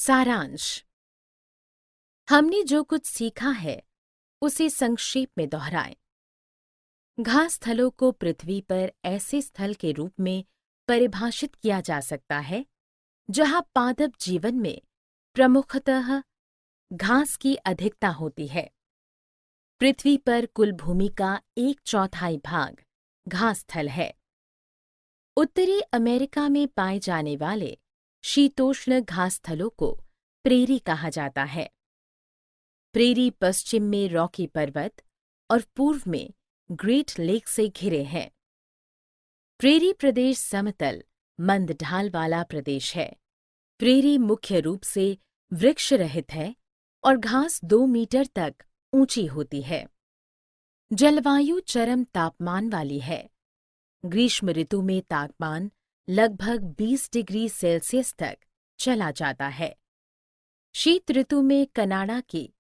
सारांश। हमने जो कुछ सीखा है उसे संक्षेप में दोहराएं। घास स्थलों को पृथ्वी पर ऐसे स्थल के रूप में परिभाषित किया जा सकता है जहां पादप जीवन में प्रमुखतः घास की अधिकता होती है। पृथ्वी पर कुल भूमि का 1/4 भाग घास स्थल है। उत्तरी अमेरिका में पाए जाने वाले शीतोष्ण घास स्थलों को प्रेरी कहा जाता है। प्रेरी पश्चिम में रॉकी पर्वत और पूर्व में ग्रेट लेक से घिरे हैं। प्रेरी प्रदेश समतल, मंद ढाल वाला प्रदेश है। प्रेरी मुख्य रूप से वृक्ष रहित है और घास 2 मीटर तक ऊंची होती है। जलवायु चरम तापमान वाली है। ग्रीष्म ऋतु में तापमान लगभग 20 डिग्री सेल्सियस तक चला जाता है। शीत ऋतु में कनाडा के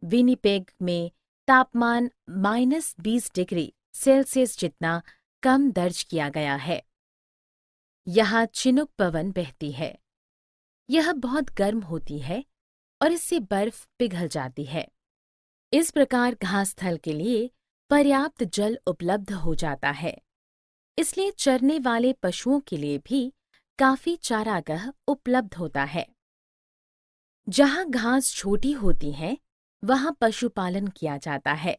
विनिपेग में तापमान -20 डिग्री सेल्सियस जितना कम दर्ज किया गया है। यहाँ चिनुक पवन बहती है। यह बहुत गर्म होती है और इससे बर्फ पिघल जाती है। इस प्रकार घास स्थल के लिए पर्याप्त जल उपलब्ध हो जाता है। इसलिए चरने वाले पशुओं के लिए भी काफी चारागाह उपलब्ध होता है। जहाँ घास छोटी होती है वहाँ पशुपालन किया जाता है।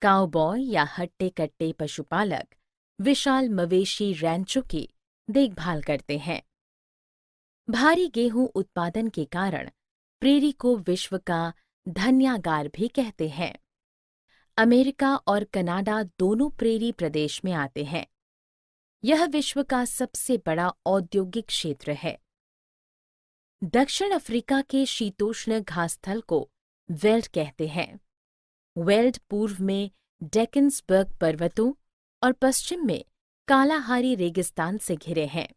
काउबॉय या हट्टे-कट्टे पशुपालक विशाल मवेशी रैंचों की देखभाल करते हैं। भारी गेहूं उत्पादन के कारण प्रेरी को विश्व का धन्यागार भी कहते हैं। अमेरिका और कनाडा दोनों प्रेरी प्रदेश में आते हैं। यह विश्व का सबसे बड़ा औद्योगिक क्षेत्र है। दक्षिण अफ्रीका के शीतोष्ण घास स्थल को वेल्ड कहते हैं। वेल्ड पूर्व में डेकन्सबर्ग पर्वतों और पश्चिम में कालाहारी रेगिस्तान से घिरे हैं।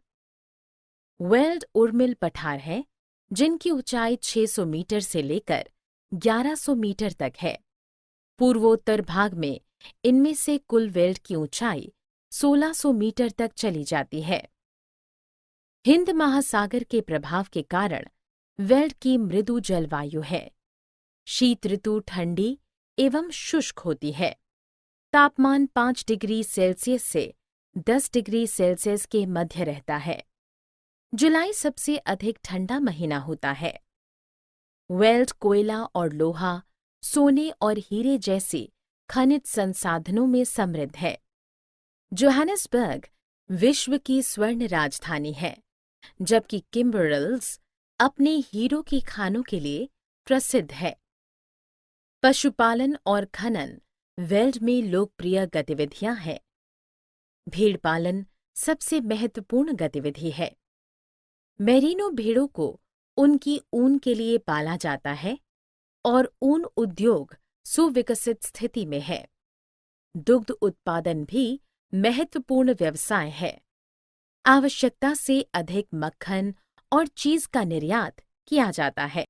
वेल्ड उर्मिल पठार है जिनकी ऊंचाई 600 मीटर से लेकर 1100 मीटर तक है। पूर्वोत्तर भाग में इनमें से कुल वेल्ड की ऊंचाई 1600 मीटर तक चली जाती है। हिंद महासागर के प्रभाव के कारण वेल्ड की मृदु जलवायु है। शीत ऋतु ठंडी एवं शुष्क होती है। तापमान 5 डिग्री सेल्सियस से 10 डिग्री सेल्सियस के मध्य रहता है। जुलाई सबसे अधिक ठंडा महीना होता है। वेल्ड कोयला और लोहा, सोने और हीरे जैसे खनिज संसाधनों में समृद्ध है। जोहानिसबर्ग विश्व की स्वर्ण राजधानी है, जबकि किम्बरल्स अपने हीरों की खानों के लिए प्रसिद्ध है। पशुपालन और खनन वेल्ड में लोकप्रिय गतिविधियां हैं। भेड़ पालन सबसे महत्वपूर्ण गतिविधि है। मेरिनो भेड़ों को उनकी ऊन के लिए पाला जाता है और ऊन उद्योग सुविकसित स्थिति में है। दुग्ध उत्पादन भी महत्वपूर्ण व्यवसाय है। आवश्यकता से अधिक मक्खन और चीज का निर्यात किया जाता है।